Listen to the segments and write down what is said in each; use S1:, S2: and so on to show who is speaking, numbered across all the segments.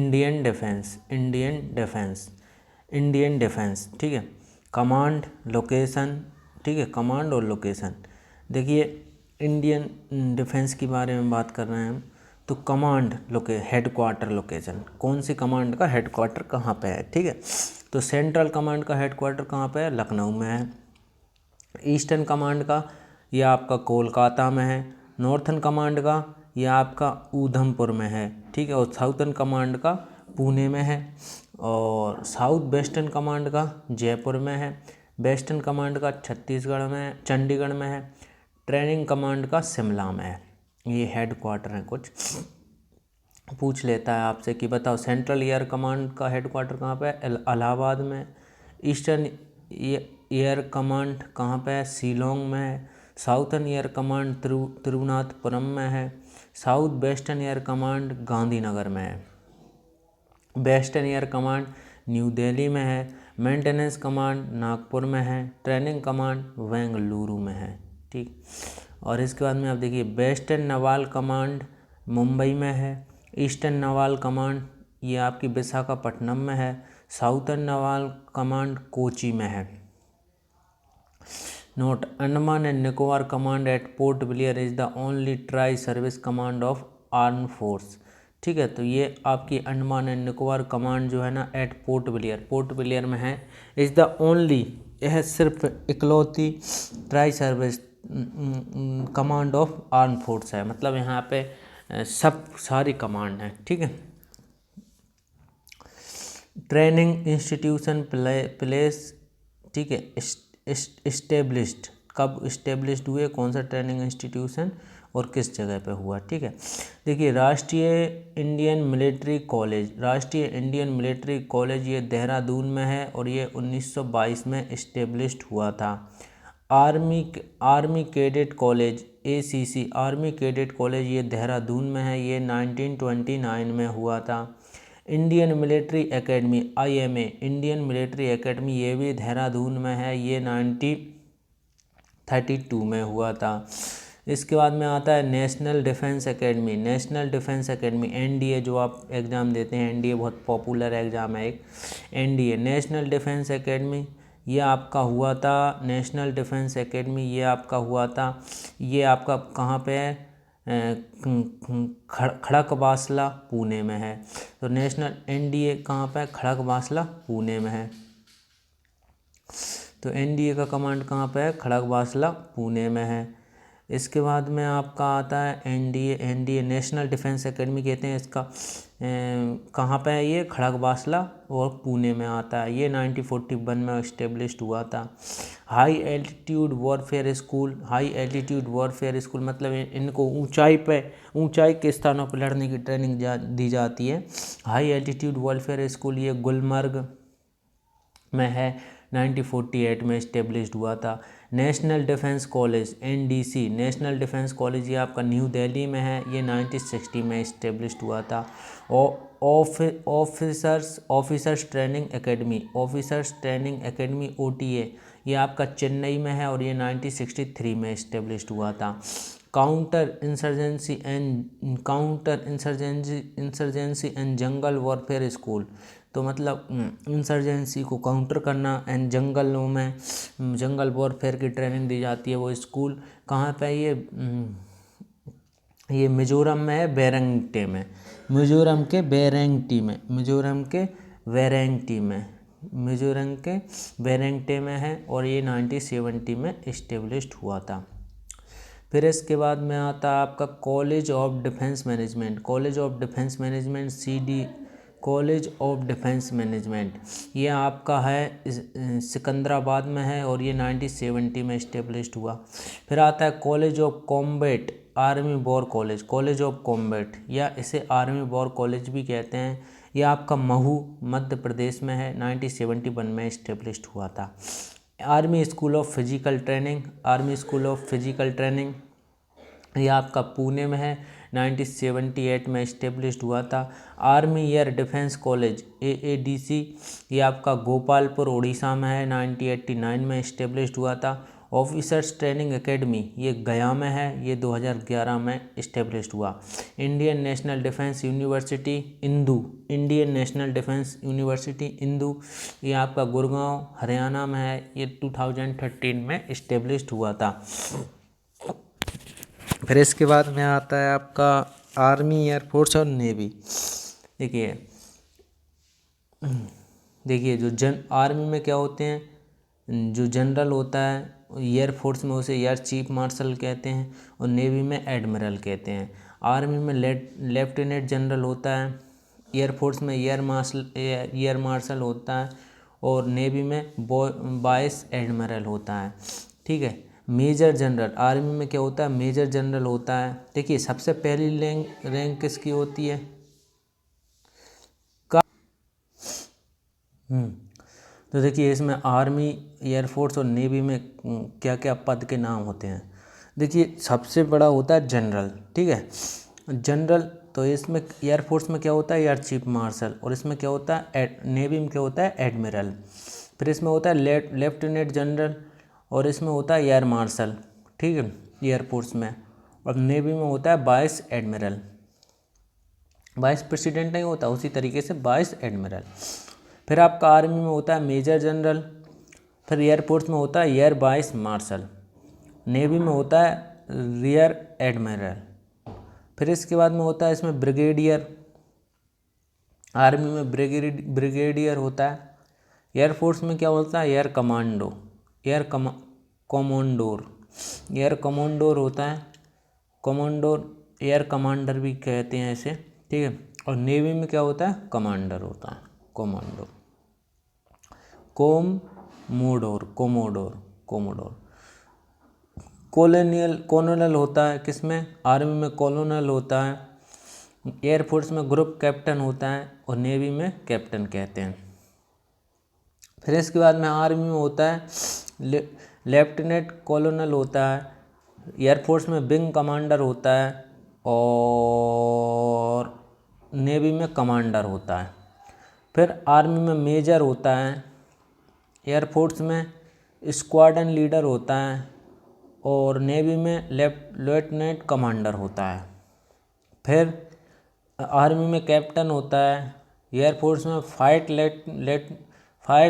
S1: Indian defence, Indian defence, ठीक है। Command, location, ठीक है, कमांड और लोकेशन। देखिए इंडियन डिफेंस के बारे में बात कर रहे हैं हम, तो कमांड हेडक्वार्टर लोकेशन, कौन सी कमांड का हेडक्वार्टर कहाँ पे है, ठीक है। तो सेंट्रल कमांड का हेडक्वार्टर कहाँ पे है, लखनऊ में है। ईस्टर्न कमांड का ये आपका कोलकाता में है। नॉर्थन कमांड का ये आपका ऊधमपुर में है, ठीक है। और साउथर्न कमांड का पुणे में है। और साउथ वेस्टर्न कमांड का जयपुर में है। वेस्टर्न कमांड का छत्तीसगढ़ में, चंडीगढ़ में है। ट्रेनिंग कमांड का शिमला में है। ये हेडक्वार्टर है। कुछ पूछ लेता है आपसे कि बताओ सेंट्रल एयर कमांड का हेडक्वार्टर कहाँ पे है, इलाहाबाद में। ईस्टर्न एयर कमांड कहाँ पे है, शिलोंग में है। साउथर्न एयर कमांड तिरुवनंतपुरम में है। South western air command Gandhinagar में है। Western air command new Delhi में है। मेंटेनेंस कमांड नागपुर में है। ट्रेनिंग कमांड बेंगलुरु में है, ठीक। और इसके बाद में आप देखिए वेस्टर्न नवाल कमांड मुंबई में है। ईस्टर्न नवाल कमांड ये आपकी विशाखापट्टनम में है। साउथर्न नवाल कमांड कोची में है। Note, Andaman and Nicobar command eight port Blair is the only tri service command of arm force, ठीक है। तो ये आपकी अंडमान एंड निकोबार कमांड जो है ना एट पोर्ट ब्लेयर में है। इज़ द ओनली, यह सिर्फ इकलौती tri service command of arm force है। मतलब यहाँ पे सब सारी कमांड है, ठीक है। ट्रेनिंग इंस्टीट्यूशन प्लेस, ठीक है, इस्टेब्लिश्ड, कब इस्टेब्लिश्ड हुए, कौन सा ट्रेनिंग इंस्टीट्यूशन और किस जगह पे हुआ, ठीक है। देखिए राष्ट्रीय इंडियन मिलिट्री कॉलेज ये देहरादून में है और ये 1922 में इस्टेब्लिश्ड हुआ था। Army cadet college ACC army cadet college ये देहरादून में है, ये 1929 में हुआ था। Indian military academy IMA Indian military academy ये भी देहरादून में है, ये 1932 में हुआ था। इसके बाद में आता है नेशनल डिफेंस एकेडमी NDA, जो आप एग्ज़ाम देते हैं, NDA बहुत पॉपुलर एग्ज़ाम है एक। NDA नेशनल डिफेंस एकेडमी ये आपका हुआ था। नेशनल डिफेंस एकेडमी ये आपका हुआ था, ये आपका कहाँ पे है, खड़कवासला पुणे में है। तो नेशनल NDA कहाँ पे है, खड़कवासला पुणे में है। तो NDA का कमांड कहाँ पे है, खड़कवासला पुणे में है। इसके बाद में आपका आता है NDA नेशनल डिफेंस एकेडमी कहते हैं इसका, कहाँ पे है ये, खड़कवासला और पुणे में आता है। ये 1941 में इस्टेब्लिश्ड हुआ था। हाई एल्टीट्यूड वॉरफेयर स्कूल मतलब इनको ऊंचाई के स्थानों पर लड़ने की ट्रेनिंग दी जाती है। हाई एल्टीट्यूड वॉरफेयर स्कूल ये गुलमर्ग में है, 1948 में इस्टेब्लिश्ड हुआ था। National defence college NDC national defence college ये आपका न्यू दिल्ली में है, ये 1960 में इस्टेब्लिश्ड हुआ था। ऑफिसर्स ट्रेनिंग एकेडमी OTA ये आपका चेन्नई में है और ये 1963 में इस्टेब्लिश्ड हुआ था। Counter insurgency and jungle warfare school, तो मतलब इंसर्जेंसी को काउंटर करना एंड जंगलों में जंगल वॉरफेयर की ट्रेनिंग दी जाती है। वो स्कूल कहाँ पे है, ये मिजोरम में है, बेरेंगटे में, मिजोरम के बेरेंगटे में है और ये 1970 में इस्टेब्लिश्ड हुआ था। फिर इसके बाद में आता है आपका कॉलेज ऑफ डिफेंस मैनेजमेंट, ये आपका है सिकंदराबाद में है और ये 1970 में इस्टेब्लिश्ड हुआ। फिर आता है college of combat army war college, या इसे आर्मी वॉर कॉलेज भी कहते हैं। ये आपका महू मध्य प्रदेश में है, 1971 में इस्टेब्लिश्ड हुआ था। Army school of physical training ये आपका पुणे में है, 1978 में इस्टेब्लिश्ड हुआ था। Army air defence college AADC ये आपका गोपालपुर उड़ीसा में है, 1989 में इस्टेब्लिश्ड हुआ था। ऑफिसर्स ट्रेनिंग एकेडमी ये गया में है, ये 2011 में इस्टेब्लिश्ड हुआ। Indian national defence university Indu, Indian national defence university Indu ये आपका गुड़गांव हरियाणा में है, ये 2013 में इस्टेब्लिश्ड हुआ था। फिर इसके बाद में आता है आपका आर्मी, एयरफोर्स और नेवी। देखिए जो आर्मी में क्या होते हैं, जो जनरल होता है, एयरफोर्स में उसे एयर चीफ मार्शल कहते हैं और नेवी में एडमिरल कहते हैं। आर्मी में लेफ्टिनेंट जनरल होता है, एयरफोर्स में एयर मार्शल होता है और नेवी में वाइस एडमिरल होता है। ठीक है। मेजर जनरल, आर्मी में क्या होता है, मेजर जनरल होता है। देखिए सबसे पहली रैंक किसकी होती है, तो देखिए इसमें आर्मी, एयरफोर्स और नेवी में क्या क्या पद के नाम होते हैं। देखिए सबसे बड़ा होता है जनरल। ठीक है, जनरल, तो इसमें एयरफोर्स में क्या होता है, एयर चीफ मार्शल, और इसमें क्या होता है, नेवी में क्या होता है, एडमिरल। फिर इसमें होता है लेफ्टिनेंट जनरल और इसमें होता है एयर मार्शल। ठीक है, एयरफोर्स में। और नेवी में होता है वाइस एडमिरल, वाइस प्रेसिडेंट नहीं होता, उसी तरीके से वाइस एडमिरल। फिर आपका आर्मी में होता है मेजर जनरल, फिर एयरफोर्स में होता है एयर वाइस मार्शल, नेवी में होता है रियर एडमिरल। फिर इसके बाद में होता है इसमें ब्रिगेडियर, आर्मी में ब्रिगेडियर होता है। एयरफोर्स में क्या होता है, air commando, commodore, air commodore होता है, कमांडोर, एयर कमांडर भी कहते हैं इसे। ठीक है, और नेवी में क्या होता है, कमांडर होता है, कमांडो, कोमोडोर। कॉलोनल होता है किसमें, आर्मी में कॉलोनल होता है, एयरफोर्स में ग्रुप कैप्टन होता है और नेवी में कैप्टन कहते हैं। फिर इसके बाद में आर्मी में होता है लेफ्टिनेंट कॉलोनल होता है, एयरफोर्स में विंग कमांडर होता है और नेवी में कमांडर होता है। फिर आर्मी में मेजर होता है, एयरफोर्स में स्क्वाड्रन लीडर होता है और नेवी में लेफ्टिनेंट कमांडर होता है। फिर आर्मी में कैप्टन होता है, एयरफोर्स में फाइट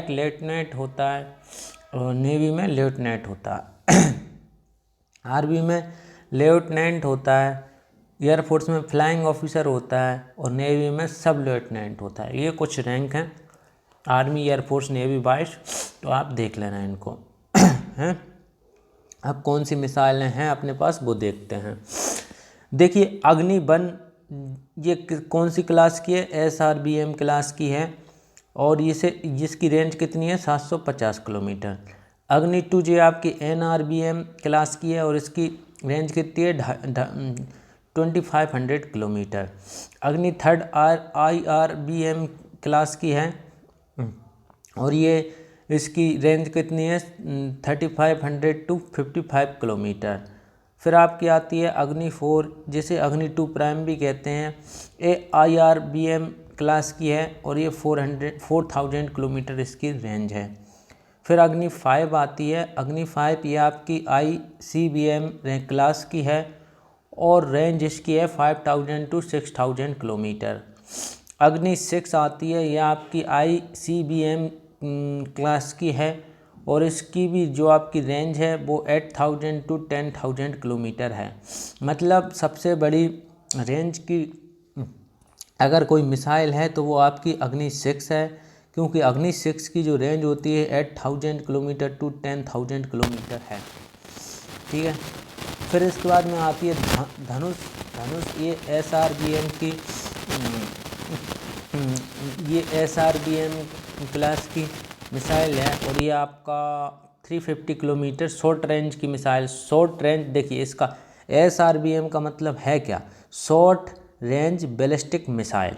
S1: लेफ्टिनेंट होता है और नेवी में लेफ्टिनेंट होता है। आर्मी में लेफ्टिनेंट होता है, एयरफोर्स में फ्लाइंग ऑफिसर होता है और नेवी में सब लेफ्टिनेंट होता है। ये कुछ रैंक हैं, आर्मी, एयरफोर्स, नेवी, वाइस, तो आप देख लेना इनको। हैं, अब कौन सी मिसाइलें हैं अपने पास वो देखते हैं। देखिए अग्नि-1 ये कौन सी क्लास की है, SRBM क्लास की है और जिसकी रेंज कितनी है, 750 किलोमीटर। अग्नि-2 ये आपकी NRBM क्लास की है और इसकी रेंज कितनी है, 2500 किलोमीटर। अग्नि-3 IRBM क्लास की है और ये इसकी रेंज कितनी है, 3500 टू 55 किलोमीटर। फिर आपकी आती है अग्नि-4 जिसे अग्नि-2 प्राइम भी कहते हैं, ये IRBM क्लास की है और ये 4000 किलोमीटर इसकी रेंज है। फिर अग्नि-5 आती है, अग्नि-5 ये आपकी ICBM क्लास की है और रेंज इसकी है 5000 टू 6000 किलोमीटर। अग्नि-6 आती है, यह आपकी ICBM क्लास की है और इसकी भी जो आपकी रेंज है वो 8000 टू 10000 किलोमीटर है। मतलब सबसे बड़ी रेंज की अगर कोई मिसाइल है तो वो आपकी अग्नि-6 है, क्योंकि अग्नि-6 की जो रेंज होती है 8000 किलोमीटर टू 10000 किलोमीटर है। ठीक है, फिर इसके बाद में आती है धनुष। ये SRBM क्लास की मिसाइल है और ये आपका 350 किलोमीटर शॉर्ट रेंज की मिसाइल। शॉर्ट रेंज, देखिए इसका SRBM का मतलब है क्या, शॉर्ट रेंज बैलिस्टिक मिसाइल।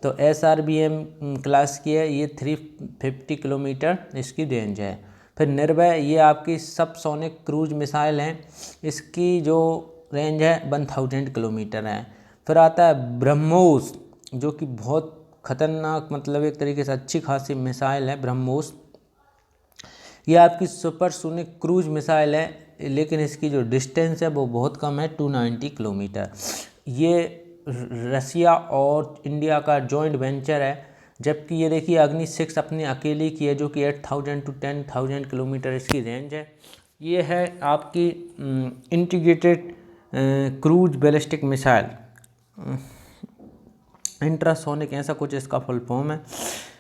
S1: तो SRBM क्लास की है, ये 350 किलोमीटर इसकी रेंज है। फिर निर्भय, ये आपकी सबसोनिक क्रूज मिसाइल है, इसकी जो रेंज है 1000 किलोमीटर है। फिर आता है ब्रह्मोस जो कि बहुत खतरनाक, मतलब एक तरीके से अच्छी खासी मिसाइल है ब्रह्मोस। ये आपकी सुपरसोनिक क्रूज मिसाइल है, लेकिन इसकी जो डिस्टेंस है वो बहुत कम है, 290 किलोमीटर। ये रसिया और इंडिया का जॉइंट वेंचर है। जबकि ये देखिए अग्नि 6 अपनी अकेली की है, जो कि 8000 to 10,000 किलोमीटर इसकी रेंज है। ये है आपकी इंटीग्रेटेड क्रूज बैलिस्टिक मिसाइल, इंट्रासोनिक ऐसा कुछ इसका फुल फॉर्म है।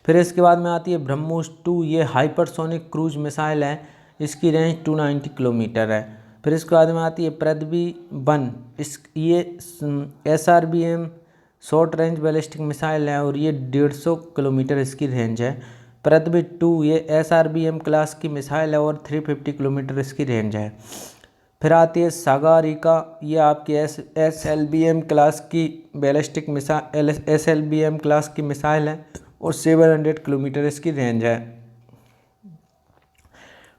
S1: फिर इसके बाद में आती है ब्रह्मोस 2, ये हाइपरसोनिक क्रूज मिसाइल है, इसकी रेंज 290 किलोमीटर है। फिर इसके बाद में आती है पृथ्वी 1, ये SRBM short range ballistic missile है और ये 150 किलोमीटर इसकी रेंज है। पृथ्वी 2 ये SRBM क्लास की मिसाइल है और 350 किलोमीटर इसकी रेंज है। फिर आती है सागरिका, ये आपकी SLBM क्लास की बैलिस्टिक मिसाइल, SLBM क्लास की मिसाइल है और 700 किलोमीटर इसकी रेंज है।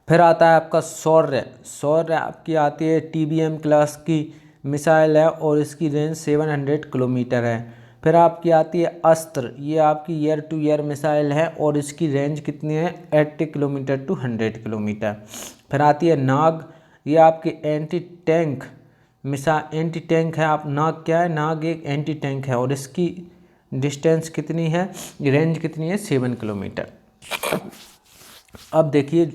S1: फिर आता है आपका शौर्य आपकी आती है TBM क्लास की मिसाइल है और इसकी रेंज 700 किलोमीटर है। फिर आपकी आती है अस्त्र, ये आपकी एयर टू एयर मिसाइल है और इसकी रेंज कितनी है, 80 किलोमीटर टू 100 किलोमीटर। फिर आती है नाग, ये आपकी एंटी टैंक है। आप नाग क्या है, नाग एक एंटी टैंक है और इसकी डिस्टेंस कितनी है, रेंज कितनी है, 7 किलोमीटर। अब देखिए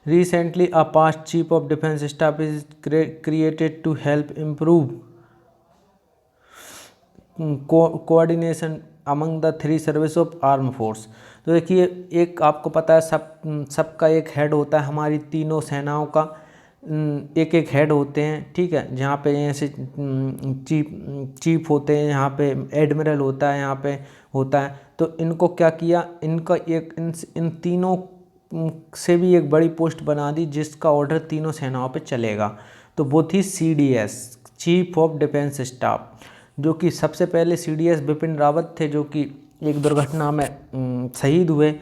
S1: recently a past chief of defense staff is created to help improve coordination among the 3 service of armed force। तो देखिए एक आपको पता है सबका एक हेड होता है, हमारी तीनों सेनाओं का एक एक हेड होते हैं, ठीक है। जहाँ पे ऐसे चीफ होते हैं, यहाँ पे एडमिरल होता है, यहाँ पे होता है। तो इनको क्या किया, इनका एक इन तीनों से भी एक बड़ी पोस्ट बना दी जिसका ऑर्डर तीनों सेनाओं पे चलेगा। तो वो थी CDS, chief of defence staff, जो कि सबसे पहले CDS बिपिन रावत थे, जो कि एक दुर्घटना में शहीद हुए।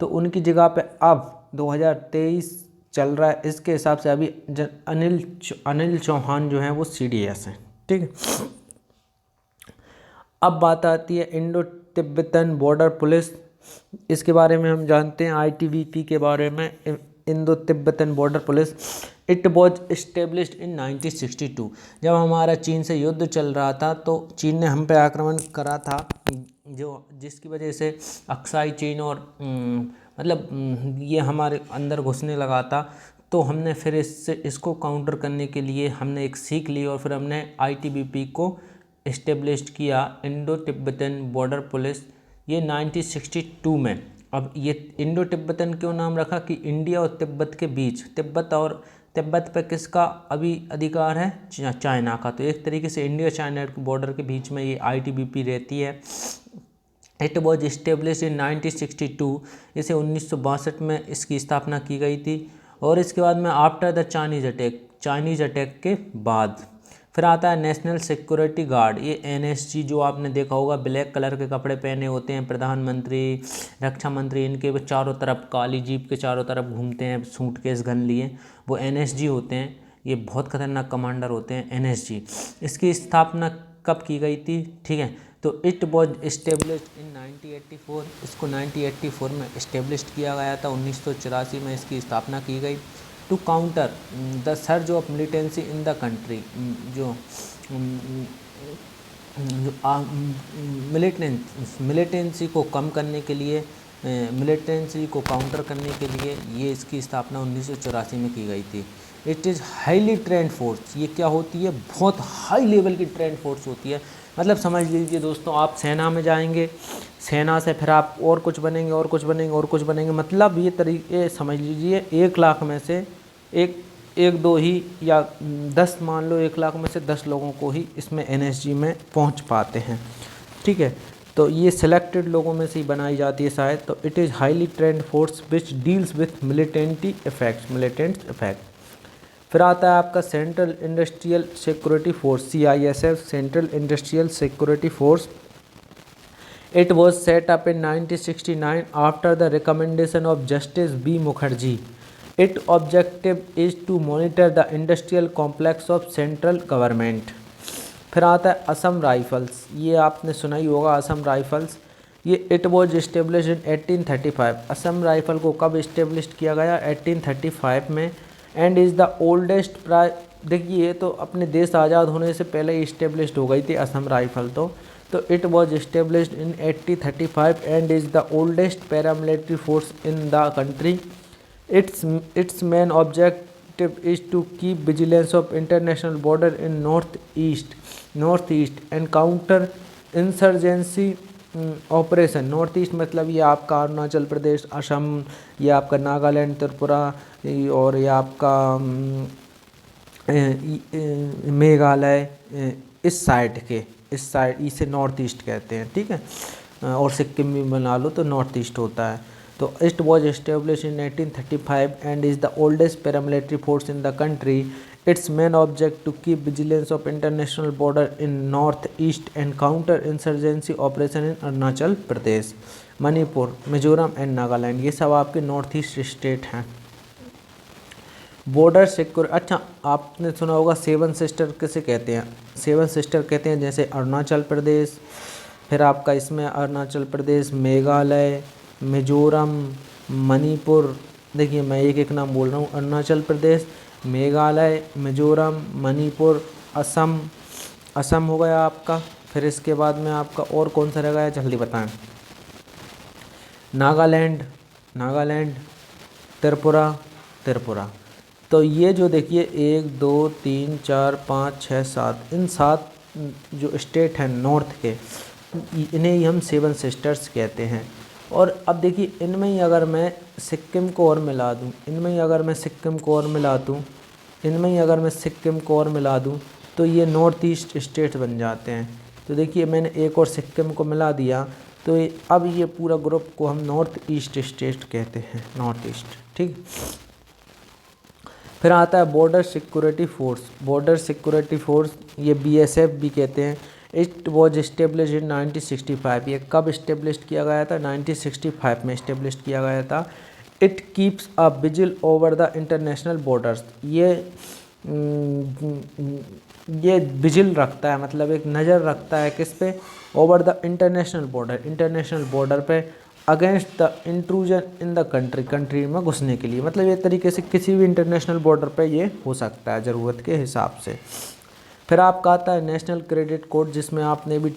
S1: तो उनकी जगह पे अब 2023 चल रहा है, इसके हिसाब से अभी अनिल चौहान जो हैं वो CDS हैं, ठीक है। अब बात आती है इंडो तिब्बतन बॉर्डर पुलिस, इसके बारे में हम जानते हैं ITBP के बारे में। Indo Tibetan border police, it was established in 1962। जब हमारा चीन से युद्ध चल रहा था तो चीन ने हम पे आक्रमण करा था, जिसकी वजह से अक्साई चीन और ये हमारे अंदर घुसने लगा था। तो हमने फिर इसको काउंटर करने के लिए हमने एक सीख ली और फिर हमने ITBP को इस्टेब्लिश किया, इंडो तिब्बतन बॉर्डर पुलिस, ये 1962 में। अब ये इंडो तिब्बतन क्यों नाम रखा कि इंडिया और तिब्बत के बीच, तिब्बत पे किसका अभी अधिकार है, चाइना का। तो एक तरीके से इंडिया चाइना बॉर्डर के बीच में ये ITBP रहती है। इट वॉज इस्टेब्लिश इन 1962, इसे 1962 में इसकी स्थापना की गई थी। और इसके बाद में आफ्टर द चाइनीज अटैक के बाद फिर आता है नेशनल सिक्योरिटी गार्ड, ये NSG, जो आपने देखा होगा ब्लैक कलर के कपड़े पहने होते हैं प्रधानमंत्री, रक्षा मंत्री, इनके चारों तरफ काली जीप के चारों तरफ घूमते हैं सूटकेस गन लिए, वो NSG होते हैं। ये बहुत खतरनाक कमांडर होते हैं NSG। इसकी स्थापना कब की गई थी, ठीक है। तो इट वॉज इस्टेब्लिश्ड इन 1984, इसको 1984 में इस्टेब्लिश किया गया था। 1984 में इसकी स्थापना की गई। To counter the surge of militancy in the country, जो मिलिटेंसी को कम करने के लिए, मिलिटेंसी को काउंटर करने के लिए ये इसकी स्थापना 1984 में की गई थी। It is highly trained force, ये क्या होती है, बहुत हाई लेवल की ट्रेंड फोर्स होती है। मतलब समझ लीजिए दोस्तों, आप सेना में जाएंगे, सेना से फिर आप और कुछ बनेंगे और कुछ बनेंगे और कुछ बनेंगे। मतलब ये तरीके समझ लीजिए 1 लाख में से एक दो ही या 10, मान लो 1 लाख में से 10 लोगों को ही इसमें NSG में पहुंच पाते हैं, ठीक है। तो ये सिलेक्टेड लोगों में से ही बनाई जाती है शायद। तो it is highly trained force which deals with militant effect. फिर आता है आपका central industrial security force, CISF, central industrial security force. It was set up in 1969 after the recommendation of justice B. Mukherjee. It objective is to monitor the industrial complex of central government. फिर आता है Assam rifles, ये आपने सुना ही होगा Assam rifles. ये it was establish in 1835। Assam rifle को कब इस्टेब्लिश किया गया? 1835 में। एंड इज़ द ओल्डेस्ट देखिए ये तो अपने देश आज़ाद होने से पहले ही इस्टेब्लिश्ड हो गई थी असम राइफल तो it was established in 1835 and is the oldest paramilitary force in the country. its main objective is to keep vigilance of international border in northeast and counter insurgency operation. North east मतलब ये आपका अरुणाचल प्रदेश, असम, ये आपका नागालैंड, त्रिपुरा और ये आपका मेघालय, इस side इसे नॉर्थ ईस्ट कहते हैं, ठीक है। और सिक्किम भी बना लो तो नॉर्थ ईस्ट होता है। तो it was establish in 1835 and is the oldest paramilitary force in the country. Its main object to keep vigilance of international border in north east and counter insurgency operation in Arunachal Pradesh, Manipur, Mizoram and Nagaland. ये सब आपके north east state हैं। Border secure, अच्छा आपने सुना होगा seven sister किसे कहते हैं? सेवन सिस्टर कहते हैं जैसे अरुणाचल प्रदेश, फिर आपका इसमें अरुणाचल प्रदेश, मेघालय, मिजोरम, मणिपुर। देखिए मैं एक एक नाम बोल रहा हूँ, अरुणाचल प्रदेश, मेघालय, मिजोरम, मणिपुर, असम हो गया आपका। फिर इसके बाद में आपका और कौन सा रह गया जल्दी बताएं? नागालैंड, त्रिपुरा। तो ये जो देखिए 1 2 3 4 5 6 7, इन 7 जो स्टेट हैं नॉर्थ के, इन्हें ही हम सेवन सिस्टर्स कहते हैं। और अब देखिए इनमें ही अगर मैं सिक्किम को और मिला दूँ, सिक्किम को और मिला दूँ तो ये नॉर्थ ईस्ट स्टेट बन जाते हैं। तो देखिए मैंने एक और सिक्किम को मिला दिया तो अब ये पूरा ग्रुप को हम नॉर्थ ईस्ट स्टेट कहते हैं, नॉर्थ ईस्ट, ठीक। फिर आता है बॉर्डर सिक्योरिटी फोर्स, ये BSF भी कहते हैं। It was establish in 1965। ये कब इस्टेब्लिश किया गया था? 1965 में इस्टेब्लिश किया गया था। It keeps a vigil over the international borders. ये विजिल रखता है, मतलब एक नज़र रखता है किस पे? ओवर द इंटरनेशनल बॉर्डर पे, against the intrusion in the country में घुसने के लिए। मतलब ये तरीके से किसी भी इंटरनेशनल बॉर्डर पे ये हो सकता है ज़रूरत के हिसाब से। फिर आपका आता है नेशनल क्रेडिट कोड, जिसमें आपने भी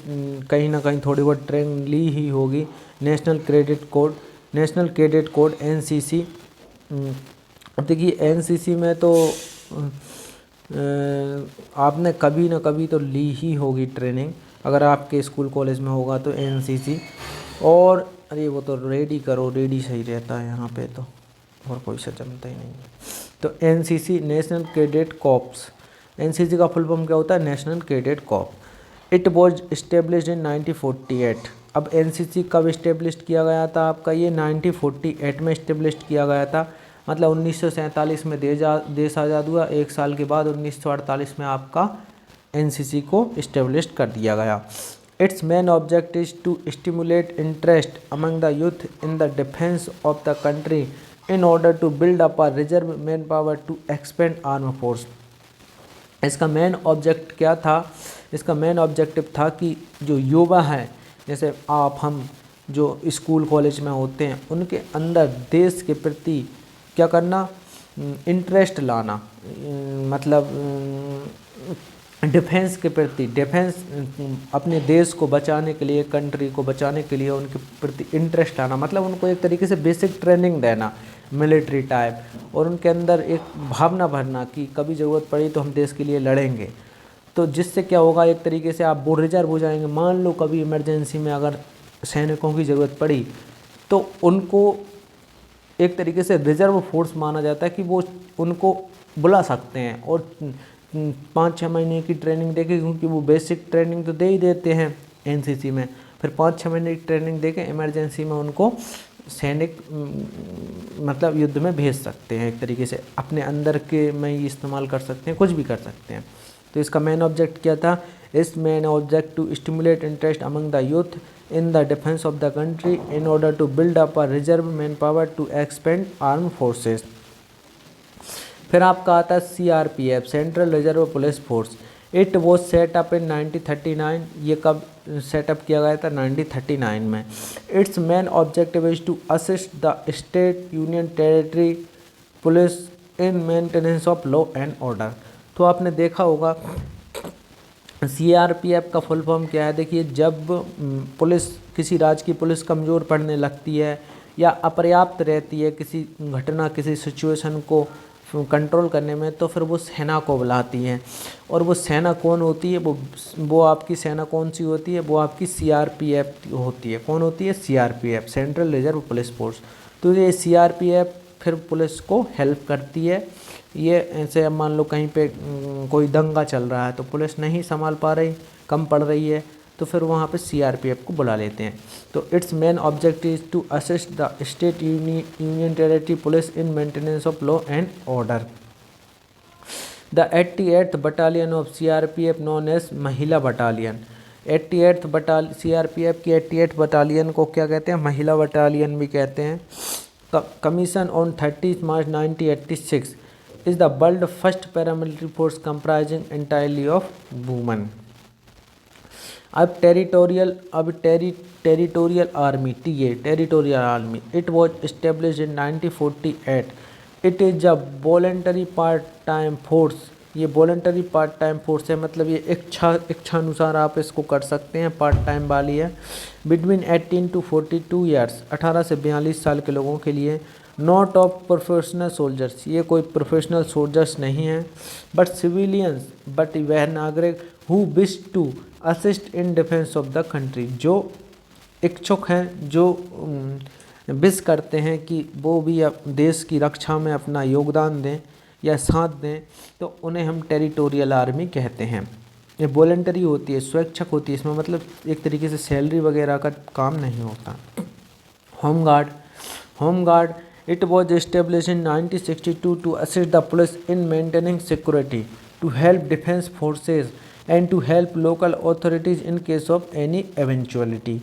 S1: कहीं ना कहीं थोड़ी बहुत ट्रेनिंग ली ही होगी। National credit code NCC। देखिए NCC में तो आपने कभी ना कभी तो ली ही होगी ट्रेनिंग, अगर आपके स्कूल कॉलेज में होगा तो NCC। और अरे वो तो रेडी सही रहता है यहाँ पे तो, और कोई सा जमता ही नहीं है। तो NCC national cadet corps, NCC का फुल फॉर्म क्या होता है? National cadet Corp. It was established in 1948। अब NCC कब इस्टेब्लिश किया गया था आपका? ये 1948 में इस्टेब्लिश किया गया था। मतलब 1947 में देश आज़ाद हुआ, 1 साल के बाद 1948 में आपका NCC को इस्टेब्लिश कर दिया गया। Its main object is to stimulate interest among the youth in the defence of the country in order to build up a reserve man power to expand arm force. इसका main object क्या था? इसका main objective था कि जो युवा हैं, जैसे हम जो स्कूल कॉलेज में होते हैं, उनके अंदर देश के प्रति क्या करना? इंटरेस्ट लाना, मतलब डिफेंस के प्रति, अपने देश को बचाने के लिए, कंट्री को बचाने के लिए उनके प्रति इंटरेस्ट लाना, मतलब उनको एक तरीके से बेसिक ट्रेनिंग देना मिलिट्री टाइप, और उनके अंदर एक भावना भरना कि कभी ज़रूरत पड़ी तो हम देश के लिए लड़ेंगे। तो जिससे क्या होगा, एक तरीके से आप वो रिजर्व हो जाएंगे। मान लो कभी इमरजेंसी में अगर सैनिकों की ज़रूरत पड़ी तो उनको एक तरीके से रिजर्व फोर्स माना जाता है कि वो उनको बुला सकते हैं और 5-6 महीने की ट्रेनिंग देके, क्योंकि वो बेसिक ट्रेनिंग तो दे ही देते हैं NCC में, फिर 5-6 महीने की ट्रेनिंग देके इमरजेंसी में उनको सैनिक मतलब युद्ध में भेज सकते हैं। एक तरीके से अपने अंदर के में ही इस्तेमाल कर सकते हैं, कुछ भी कर सकते हैं। तो इसका मेन ऑब्जेक्ट क्या था? Its main object to stimulate interest among the youth in the defence of the country in order to build up a reserve man power to expand arm forces. फिर आपका आता है CRPF, central reserve police force. It was set up in 1939। ये कब set up किया गया था? 1939 में। It's main objective is to assist the state, union territory police in maintenance of law and order. तो आपने देखा होगा सीआरपीएफ का फुल फॉर्म क्या है। देखिए, जब पुलिस, किसी राज्य की पुलिस कमज़ोर पड़ने लगती है या अपर्याप्त रहती है किसी घटना, किसी सिचुएशन को कंट्रोल करने में, तो फिर वो सेना को बुलाती है। और वो सेना कौन होती है? वो आपकी सेना कौन सी होती है? वो आपकी सीआरपीएफ होती है। कौन होती है? CRPF, central reserve police force. तो ये सीआरपीएफ फिर पुलिस को हेल्प करती है। ये ऐसे अब मान लो कहीं पे कोई दंगा चल रहा है तो पुलिस नहीं संभाल पा रही, कम पड़ रही है, तो फिर वहाँ पे सीआरपीएफ को बुला लेते हैं। तो its main objective is to assist the state, union territory police in maintenance of law and order. The 88th battalion of CRPF known as महिला बटालियन। 88th सीआरपीएफ की 88th बटालियन को क्या कहते हैं? महिला बटालियन भी कहते हैं। Commission on 30 March 1986 is the world first paramilitary force comprising entirely of women। अब territorial army, territorial army, it was established in 1948। It is a voluntary part time force. ये वॉलेंटरी पार्ट टाइम फोर्स है, मतलब ये इच्छानुसार आप इसको कर सकते हैं, पार्ट टाइम वाली है। बिटवीन 18 to 42 ईयर्स, 18 से 42 साल के लोगों के लिए। नॉट ऑफ प्रोफेशनल सोल्जर्स, ये कोई प्रोफेशनल सोल्जर्स नहीं हैं, बट सिविलियंस, बट वह नागरिक who wish to assist in defence of the country, जो इच्छुक हैं, जो विश करते हैं कि वो भी देश की रक्षा में अपना योगदान दें या साथ दें, तो उन्हें हम टेरिटोरियल आर्मी कहते हैं। ये वॉलेंटरी होती है, स्वैच्छिक होती है, इसमें मतलब एक तरीके से सैलरी वगैरह का काम नहीं होता। Home guard, it was established in 1962 to assist the police in maintaining security, to help defense forces and to help local authorities in case of any eventuality।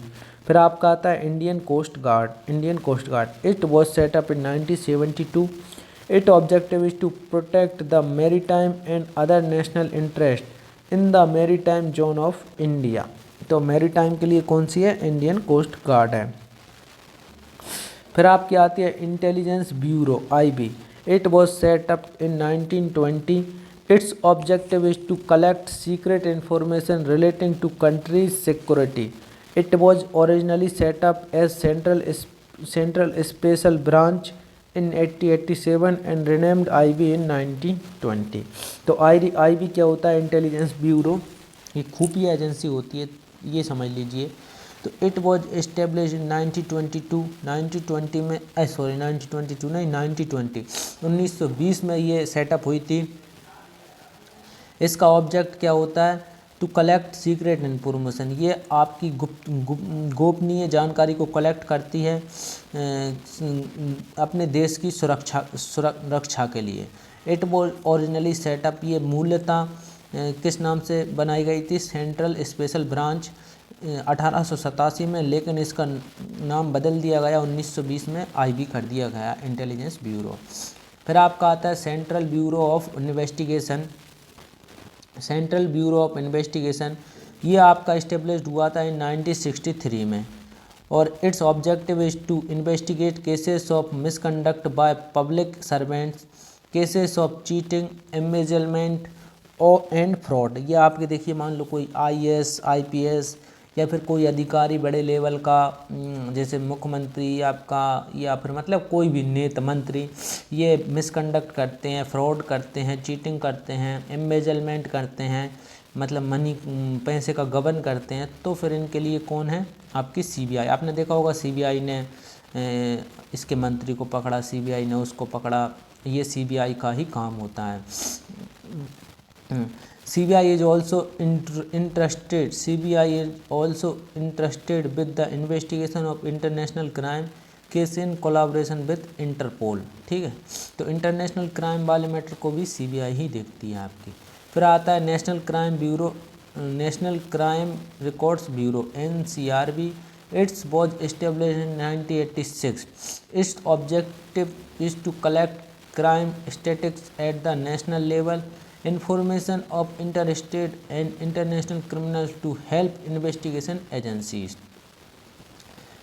S1: फिर आपका आता है Indian coast guard. It was set up in 1972। It objective is to protect the maritime and other national interest in the maritime zone of India. तो maritime के लिए कौन सी है? Indian coast guard है। फिर आपकी आती है intelligence bureau, IB। It was set up in 1920। Its objective is to collect secret information relating to countries security. It was originally set up as central special branch in 1887 and renamed IB in 1920। तो IB क्या होता है? Intelligence bureau, ये खुफिया agency होती है, ये समझ लीजिए। तो इट वॉज एस्टेब्लिश इन 1920 में 1920 में ये सेटअप हुई थी। इसका ऑब्जेक्ट क्या होता है? To collect secret information. ये आपकी गोपनीय जानकारी को कलेक्ट करती है अपने देश की सुरक्षा के लिए। इट वॉज ओरिजिनली सेटअप, ये मूलतः किस नाम से बनाई गई थी? सेंट्रल स्पेशल ब्रांच 1887 में, लेकिन इसका नाम बदल दिया गया 1920 में, IB कर दिया गया, इंटेलिजेंस ब्यूरो। फिर आपका आता है सेंट्रल ब्यूरो ऑफ इन्वेस्टिगेशन। ये आपका इस्टेब्लिश्ड हुआ था इन 1963 में, और its objective is to investigate cases of misconduct by public servants, cases of cheating, embezzlement and fraud. ये आपके देखिए, मान लो कोई IAS, IPS या फिर कोई अधिकारी बड़े लेवल का, जैसे मुख्यमंत्री आपका, या फिर मतलब कोई भी नेता मंत्री, ये मिसकंडक्ट करते हैं, फ्रॉड करते हैं, चीटिंग करते हैं, एम्बेजलमेंट करते हैं, मतलब पैसे का गबन करते हैं, तो फिर इनके लिए कौन है? आपकी CBI। आपने देखा होगा CBI ने इसके मंत्री को पकड़ा, CBI ने उसको पकड़ा, ये CBI का ही काम होता है। CBI is also interested with the investigation of international crime case in collaboration with Interpol। ठीक है, तो इंटरनेशनल क्राइम वाले मैटर को भी CBI ही देखती है आपकी। फिर आता है national crime records bureau, NCRB। Its was established in 1986। Its objective is to collect crime statistics at the national level, information of interstate and international criminals to help investigation agencies.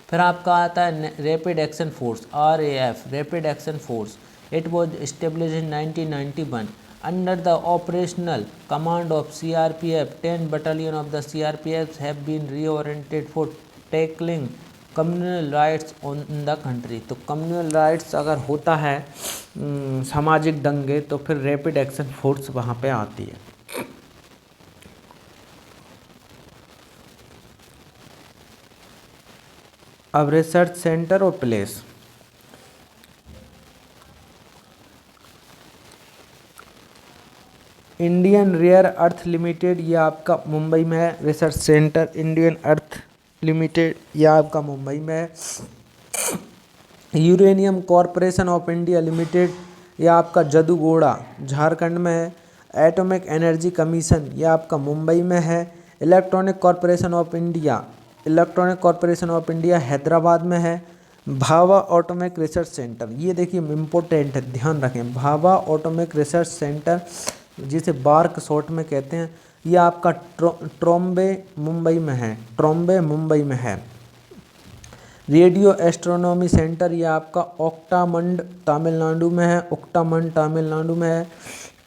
S1: फिर आपका आता है rapid action force, RAF, rapid action force. It was established in 1991 under the operational command of CRPF. 10 battalion of the CRPF have been reoriented for tackling communal riots on the country. तो communal riots अगर होता है सामाजिक दंगे तो फिर rapid action force वहाँ पे आती है। अब रिसर्च सेंटर और place, Indian rare earth limited ये आपका मुंबई में है। Research centre Indian earth limited ये आपका मुंबई में है। Uranium corporation of India limited ये आपका जदुगोड़ा झारखंड में है। एटॉमिक एनर्जी कमीशन ये आपका मुंबई में है। Electronic corporation of India Hyderabad में है। भाभा एटॉमिक रिसर्च सेंटर, ये देखिए इम्पोर्टेंट है, ध्यान रखें, भाभा एटॉमिक रिसर्च सेंटर जिसे बार्क शॉर्ट में कहते हैं, ये आपका ट्रॉम्बे मुंबई में है। रेडियो एस्ट्रोनॉमी सेंटर ये आपका ओक्टामंड तमिलनाडु में है।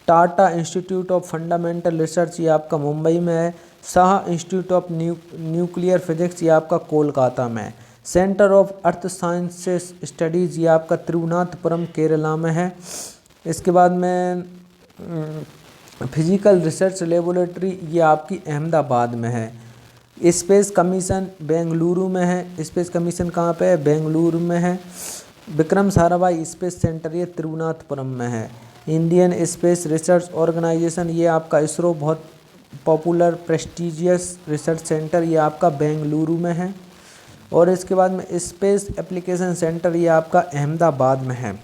S1: Tata institute of fundamental research ये आपका मुंबई में है। Shah institute of nuclear physics ये आपका कोलकाता में है। Centre of earth sciences studies ये आपका त्रिभुवनाथपुरम केरला में है। इसके बाद में फिजिकल रिसर्च लेबोरेटरी ये आपकी अहमदाबाद में है। स्पेस कमीशन बेंगलुरु में है। स्पेस कमीशन कहाँ पे है? बेंगलुरु में है। विक्रम साराभाई स्पेस सेंटर ये त्रिभुवनाथपुरम में है। इंडियन स्पेस रिसर्च ऑर्गेनाइजेशन ये आपका इसरो, बहुत पॉपुलर प्रेस्टिजियस रिसर्च सेंटर ये आपका बेंगलुरु में है। और इसके बाद में स्पेस एप्लीकेशन सेंटर ये आपका अहमदाबाद में है।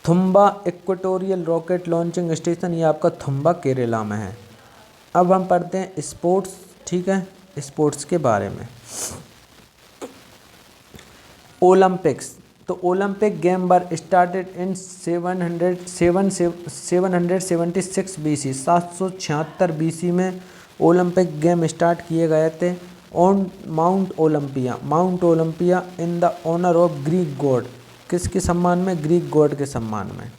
S1: Thumba equatorial rocket launching station ये आपका थुम्बा केरला में है। अब हम पढ़ते हैं स्पोर्ट्स, ठीक है, स्पोर्ट्स के बारे में। ओलंपिक्स, तो Olympic game were started in 776 BC, 776 BC में ओलंपिक गेम स्टार्ट किए गए थे। On mount Olympia in the honour of Greek god, किसके सम्मान में? ग्रीक गॉड के सम्मान में।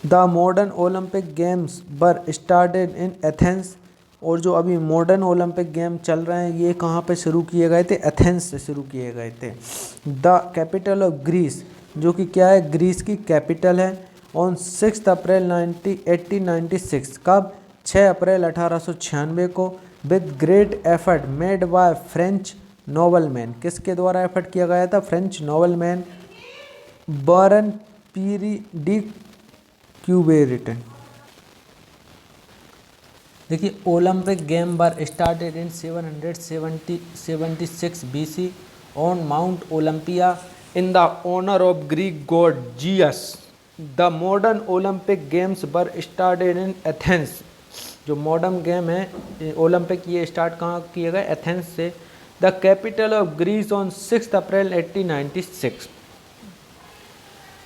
S1: The modern Olympic games were started in Athens, और जो अभी मॉडर्न ओलंपिक गेम चल रहे हैं ये कहाँ पे शुरू किए गए थे? एथेंस से शुरू किए गए थे। द कैपिटल ऑफ ग्रीस, जो कि क्या है? ग्रीस की कैपिटल है। ऑन 6 अप्रैल 1896, कब? 6 अप्रैल 1896 को। With great effort made by French nobleman, किसके द्वारा एफर्ट किया गया था? फ्रेंच नोबलमैन बरन पीरी डी क्यूबेरिटन। देखिए Olympic game were started in 776 BC on mount Olympia in the honour of Greek god Zeus. The modern Olympic games were started in Athens, जो modern game है Olympic ये start कहाँ किए गए? Athens से। The capital of Greece on 6 April 1896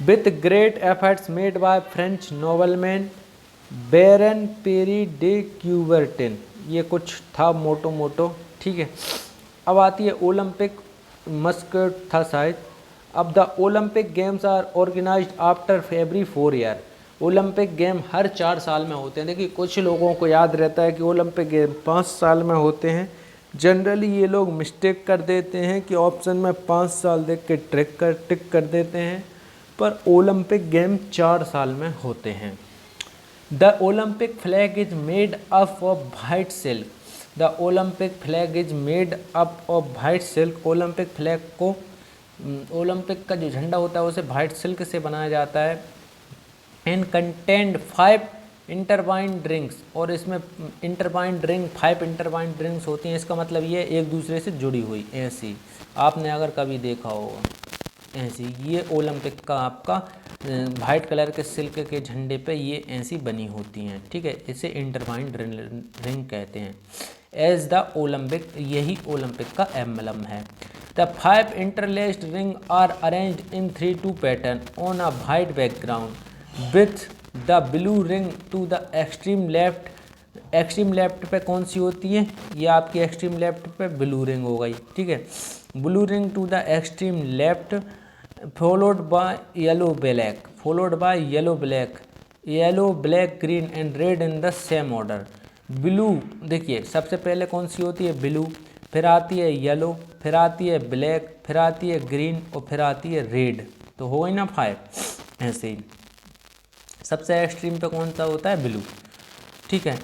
S1: with great efforts made by French nobleman Baron Pierre de Coubertin, ये कुछ था मोटो, ठीक है। अब आती है ओलंपिक, मस्कट था शायद। अब the Olympic games are organised after every 4 year, Olympic game हर 4 साल में होते हैं। देखिए कुछ लोगों को याद रहता है कि ओलंपिक गेम 5 साल में होते हैं। जनरली ये लोग मिस्टेक कर देते हैं कि ऑप्शन में 5 साल देख के टिक कर देते हैं, पर ओलंपिक गेम 4 साल में होते हैं। The Olympic flag is made up of white silk, the Olympic flag is made up of white silk, Olympic flag को, ओलंपिक का जो झंडा होता है उसे वाइट सिल्क से बनाया जाता है। एंड कंटेंड 5 इंटरवाइंड रिंग्स, और इसमें इंटरवाइंड रिंग 5 इंटरवाइंड रिंग्स होती हैं। इसका मतलब ये एक दूसरे से जुड़ी हुई, ऐसी आपने अगर कभी देखा होगा ऐसी, ये ओलंपिक का आपका वाइट कलर के सिल्क के झंडे पे ये ऐसी बनी होती हैं, ठीक है। इसे इंटरवाइंड रिंग कहते हैं। एज द ओलंपिक, यही ओलंपिक का एम्बलम है। The 5 interlaced rings are arranged in 3-2 pattern on a white background with the blue ring to the extreme left. Extreme left पे कौन सी होती है? ये आपकी एक्सट्रीम लेफ्ट पे ब्लू रिंग हो गई, ठीक है। Blue ring to the extreme left followed by yellow black, followed by yellow black, yellow black green and red in the same order. Blue देखिए सबसे पहले कौन सी होती है? ब्लू, फिर आती है येलो, फिर आती है ब्लैक, फिर आती है ग्रीन और फिर आती है रेड। तो हो गई ना 5। ऐसे ही सबसे एक्सट्रीम पे कौन सा होता है? ब्लू, ठीक है।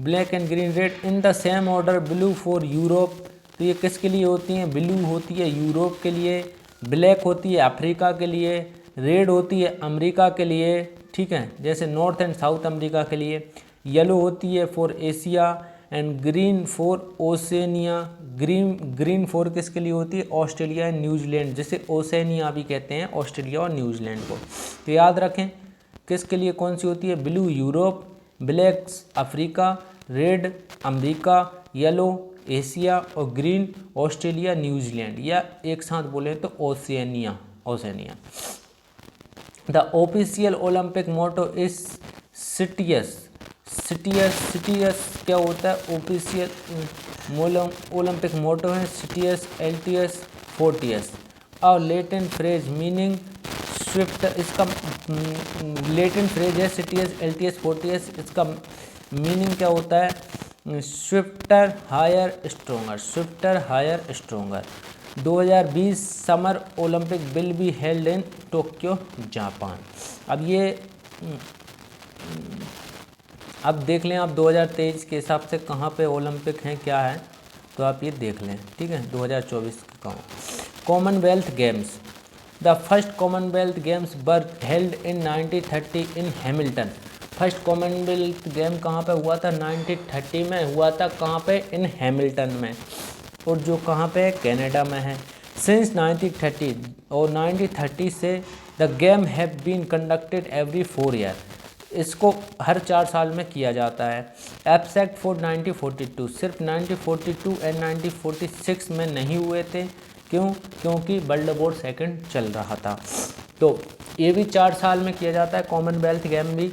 S1: Black and green red in the same order, blue for Europe. तो ये किसके लिए होती हैं? ब्लू होती है यूरोप के लिए, ब्लैक होती है अफ्रीका के लिए, रेड होती है अमेरिका के लिए, ठीक है, जैसे नॉर्थ एंड साउथ अमेरिका के लिए, येलो होती है for Asia and green for Oceania. Green for किसके लिए होती है? ऑस्ट्रेलिया एंड न्यूजीलैंड, जिसे ओसेनिया भी कहते हैं ऑस्ट्रेलिया और न्यूजीलैंड को। तो याद रखें किसके लिए कौन सी होती है? Blue Europe, black Africa, red America, yellow Asia और ग्रीन ऑस्ट्रेलिया न्यूजीलैंड, या एक साथ बोले तो Oceania. The official Olympic motto is citius. Citius क्या होता है? ऑफिशियल ओलंपिक मोटो है सिटियस एल्टियस फोर्टियस। और लेटिन फ्रेज मीनिंग स्विफ्ट, इसका लेटिन फ्रेज है सिटियस एल्टियस फोर्टियस। इसका मीनिंग क्या होता है? Swifter higher stronger, swifter higher stronger. 2020 summer Olympic will be held in Tokyo Japan. अब देख लें आप 2023 के हिसाब से कहाँ पे ओलंपिक हैं, क्या है, तो आप ये देख लें, ठीक है। 2024 का Commonwealth games. The first Commonwealth games were held in 1930 in Hamilton. First Commonwealth game कहाँ पे हुआ था? 1930 में हुआ था। कहाँ पे? इन हैमिल्टन में, और जो कहाँ पे है? कनाडा में है। सिंस 1930 और 1930 से the game have been conducted every 4 year. इसको हर 4 साल में किया जाता है। एब्सेक्ट फॉर 1942, सिर्फ 1942 एंड 1946 में नहीं हुए थे। क्यों? क्योंकि वर्ल्ड वॉर सेकंड चल रहा था। तो ये भी 4 साल में किया जाता है कॉमनवेल्थ गेम भी,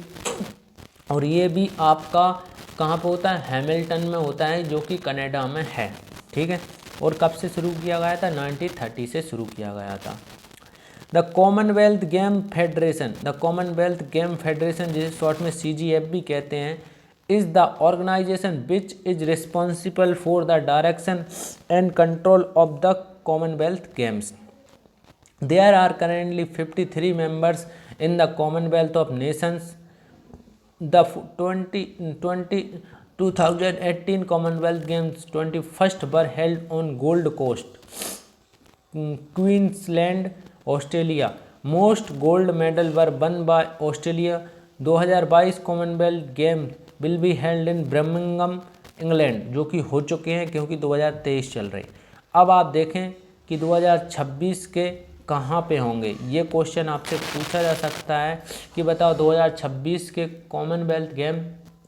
S1: और ये भी आपका कहाँ पे होता है? हैमिल्टन में होता है, जो कि कनाडा में है, ठीक है। और कब से शुरू किया गया था? 1930 से शुरू किया गया था। The Commonwealth game federation, the Commonwealth game federation जिसे शॉर्ट में CGF भी कहते हैं, is the organisation which is responsible for the direction and control of the Commonwealth games. There are currently 53 members in the Commonwealth of nations. The 2018 Commonwealth games 21st were held on Gold Coast, Queensland, Australia. Most gold medal were won by Australia. 2022 Commonwealth game will be held in Birmingham, England, जो कि हो चुके हैं क्योंकि 2023 चल रही। अब आप देखें कि 2026 के कहाँ पे होंगे, ये क्वेश्चन आपसे पूछा जा सकता है कि बताओ 2026 के कॉमनवेल्थ गेम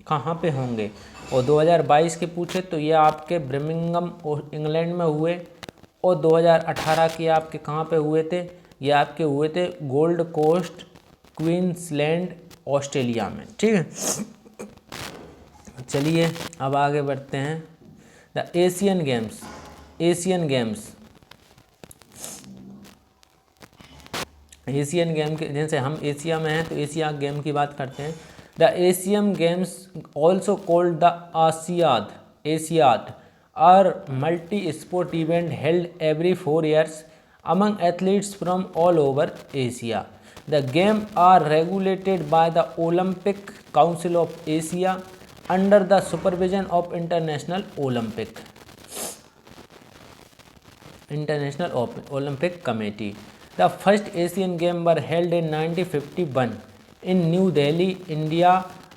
S1: कहाँ पे होंगे। और 2022 के पूछे तो ये आपके बर्मिंघम और इंग्लैंड में हुए, और 2018 के आपके कहाँ पे हुए थे? ये आपके हुए थे गोल्ड कोस्ट, क्वींसलैंड, ऑस्ट्रेलिया में, ठीक है। चलिए अब आगे बढ़ते हैं। The Asian games, Asian games के, जैसे हम एशिया में हैं तो एशिया गेम की बात करते हैं। The Asian games also called the Asiad are multi sport event held every 4 years among athletes from all over Asia. The games are regulated by the Olympic Council of Asia under the supervision of International Olympic Committee. The first Asian Games were held in 1951 in New Delhi, India.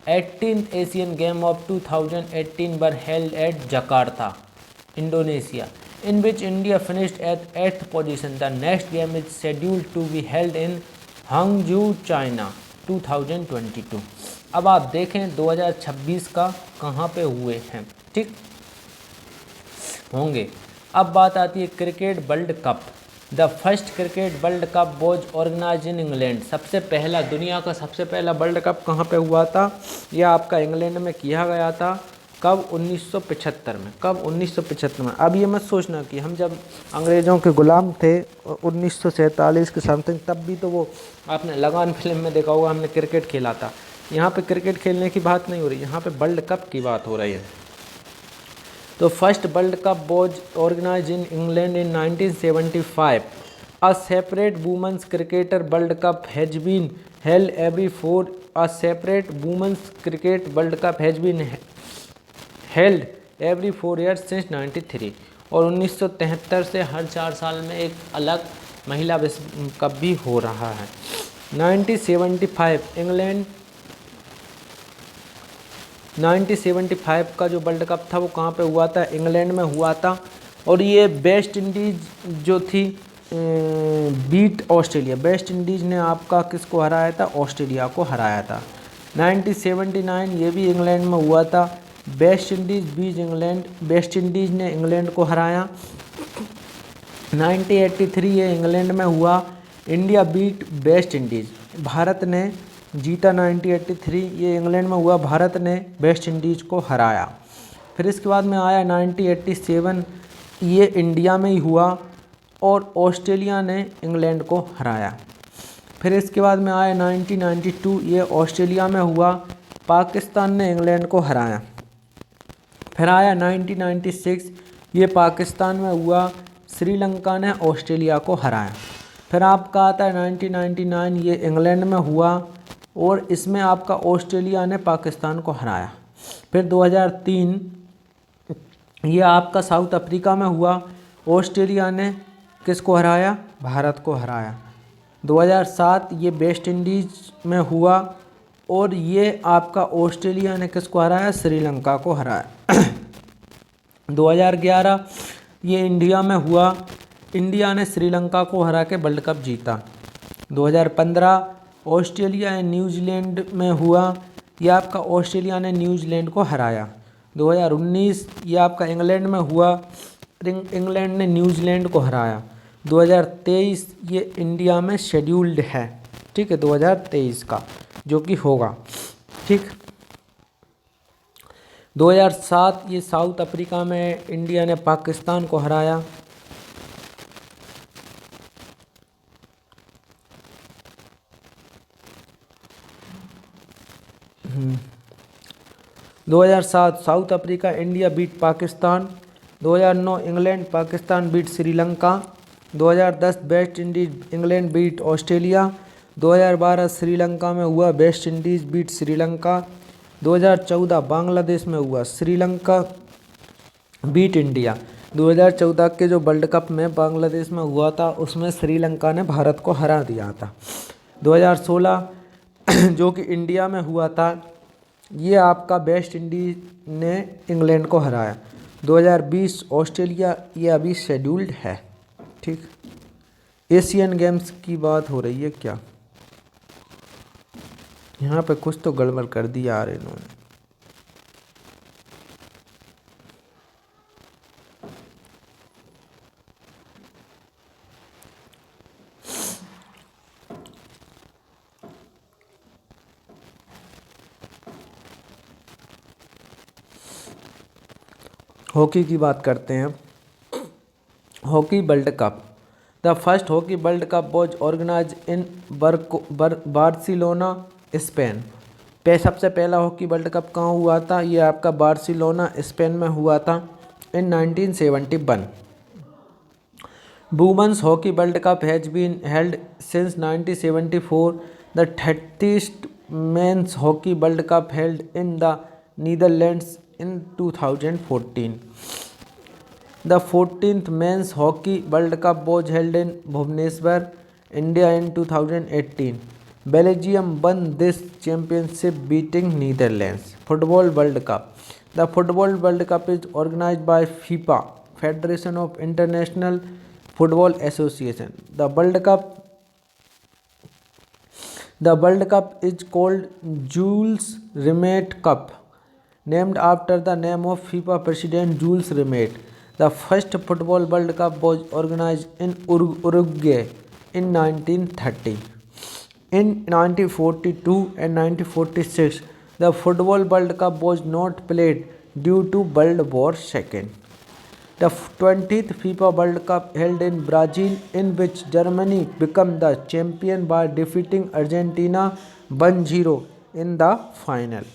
S1: 18th Asian Games of 2018 were held at Jakarta, Indonesia, in which India finished at 8th position. The next game is scheduled to be held in Hangzhou, China, 2022. अब आप देखें 2026 का कहाँ पे हुए हैं, ठीक होंगे। अब बात आती है cricket world cup. The first cricket world cup was organise in England. सबसे पहला, दुनिया का सबसे पहला वर्ल्ड कप कहाँ पे हुआ था? यह आपका इंग्लैंड में किया गया था। कब? 1975 में। कब? 1975 में। अब ये मत सोचना कि हम जब अंग्रेज़ों के ग़ुलाम थे 1947 के समथिंग, तब भी तो वो आपने लगान फिल्म में देखा होगा, हमने क्रिकेट खेला था। यहाँ पे क्रिकेट खेलने की बात नहीं हो रही, यहाँ पे वर्ल्ड कप की बात हो रही है। तो first world cup was organise in England in 1975। A separate women's cricketer world cup has been held every four a separate women's cricket world cup has been held every 4 years since 93। और 1973 से हर 4 साल में एक अलग महिला विश्व cup भी हो रहा है। 1975 का जो वर्ल्ड कप था वो कहाँ पे हुआ था? इंग्लैंड में हुआ था। और ये वेस्ट इंडीज़ जो थी बीट ऑस्ट्रेलिया। वेस्ट इंडीज़ ने आपका किसको हराया था? ऑस्ट्रेलिया को हराया था। 1979 ये भी इंग्लैंड में हुआ था। West Indies beat England, West Indies ने इंग्लैंड को हराया। 1983 ये इंग्लैंड में हुआ। India beat West Indies, Bharat ने जीता। 1983 ये इंग्लैंड में हुआ, भारत ने वेस्ट इंडीज़ को हराया। फिर इसके बाद में आया 1987, ये इंडिया में ही हुआ और ऑस्ट्रेलिया ने इंग्लैंड को हराया। फिर इसके बाद में आया 1992, ये ऑस्ट्रेलिया में हुआ, पाकिस्तान ने इंग्लैंड को हराया। फिर आया 1996, ये पाकिस्तान में हुआ, श्रीलंका ने ऑस्ट्रेलिया को हराया। फिर आपका आता है 1999, ये इंग्लैंड में हुआ और इसमें आपका ऑस्ट्रेलिया ने पाकिस्तान को हराया। फिर 2003 ये आपका साउथ अफ्रीका में हुआ, ऑस्ट्रेलिया ने किसको हराया? भारत को हराया। 2007 ये वेस्ट इंडीज़ में हुआ और ये आपका ऑस्ट्रेलिया ने किसको हराया? श्रीलंका को हराया। 2011 ये इंडिया में हुआ, इंडिया ने श्रीलंका को हरा के वर्ल्ड कप जीता। 2015 ऑस्ट्रेलिया एंड न्यूजीलैंड में हुआ, ये आपका ऑस्ट्रेलिया ने न्यूजीलैंड को हराया। 2019 ये आपका इंग्लैंड में हुआ, इंग्लैंड ने न्यूजीलैंड को हराया। 2023 ये इंडिया में शेड्यूल्ड है, ठीक है, 2023 का जो कि होगा, ठीक। 2007 ये साउथ अफ्रीका में इंडिया ने पाकिस्तान को हराया। 2007 South Africa India beat Pakistan. 2009 England Pakistan beat Sri Lanka. 2010 West Indies England beat Australia. 2012 Sri Lanka में हुआ, West Indies beat Sri Lanka. 2014 Bangladesh में हुआ, श्रीलंका बीट इंडिया। 2014 के जो वर्ल्ड कप में बांग्लादेश में हुआ था उसमें श्रीलंका ने भारत को हरा दिया था। 2016 जो कि इंडिया में हुआ था, ये आपका वेस्ट इंडीज ने इंग्लैंड को हराया। 2020 ऑस्ट्रेलिया, ये अभी शेड्यूल्ड है, ठीक। एशियन गेम्स की बात हो रही है क्या? यहाँ पे कुछ तो गड़बड़ कर दिया यार इन्होंने। हॉकी की बात करते हैं। Hockey world cup. The first hockey world cup was organise in Barcelona Spain. सबसे पहला हॉकी वर्ल्ड कप कहाँ हुआ था? ये आपका बार्सिलोना स्पेन में हुआ था in 1971। Women's hockey world cup has been held since 1974। The 30th men's hockey world cup held in the Netherlands in 2014. The 14th Men's Hockey World Cup was held in Bhubaneswar, India in 2018. Belgium won this championship beating Netherlands. Football World Cup. The Football World Cup is organized by FIFA, Federation of International Football Association. The World Cup is called Jules Rimet Cup, named after the name of FIFA President Jules Rimet. The first football world cup was organise in Uruguay in 1930. In 1942 and 1946, the Football World Cup was not played due to World War II. The 20th FIFA World Cup held in Brazil, in which Germany became the champion by defeating Argentina 1-0 in the final.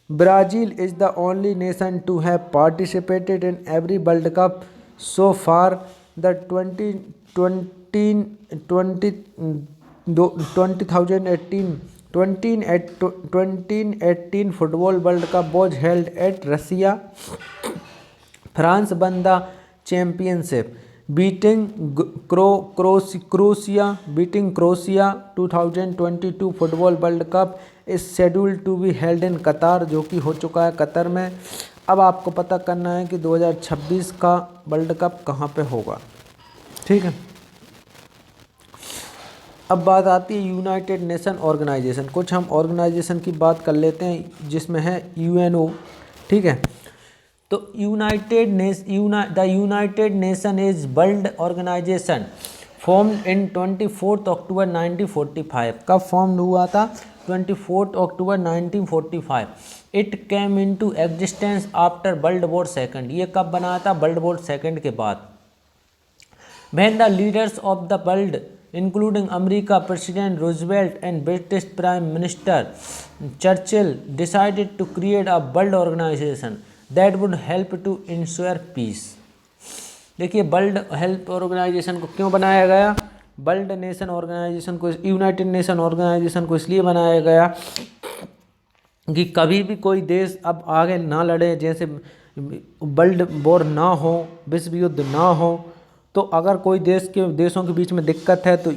S1: Brazil is the only nation to have participated in every World Cup so far. The 2018 Football World Cup was held at Russia. France won the championship, beating Croatia. 2022 Football World Cup is scheduled to be held in Qatar, जो कि हो चुका है Qatar में. अब आपको पता करना है कि 2026 का वर्ल्ड कप कहाँ पे होगा. ठीक है. अब बात आती है यूनाइटेड नेशन ऑर्गेनाइजेशन. कुछ हम ऑर्गेनाइजेशन की बात कर लेते हैं जिसमें है यूएनओ. ठीक है. तो the United Nation is world organisation formed in 24 अक्टूबर 1945. कब फॉर्म हुआ था? 24 अक्टूबर 1945. It came into existence after world war second. ये कब बना था? वर्ल्ड वॉर सेकंड के बाद. When the leaders of the world, including America President Roosevelt and British Prime Minister Churchill, decided to create a world organization that would help to ensure peace. देखिए, world health organisation को क्यों बनाया गया? World nation organisation को, United nation organisation को इसलिए बनाया गया कि कभी भी कोई देश अब आगे ना लड़े, जैसे वर्ल्ड वॉर ना हो, विश्व युद्ध ना हो. तो अगर कोई देशों के बीच में दिक्कत है तो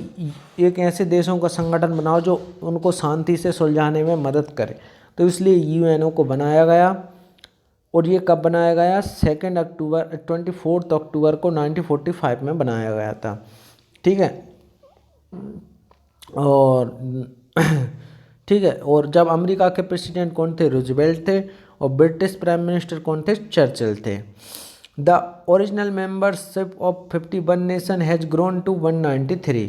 S1: एक ऐसे देशों का संगठन बनाओ जो उनको शांति से सुलझाने में मदद करे. तो इसलिए यूएनओ को बनाया गया. और ये कब बनाया गया? 24 अक्टूबर को 1945 में बनाया गया था. ठीक है. और ठीक है. और जब अमेरिका के प्रेसिडेंट कौन थे? रूजवेल्ट थे. और ब्रिटिश प्राइम मिनिस्टर कौन थे? चर्चिल थे. The original membership of 51 nation has grown to 193.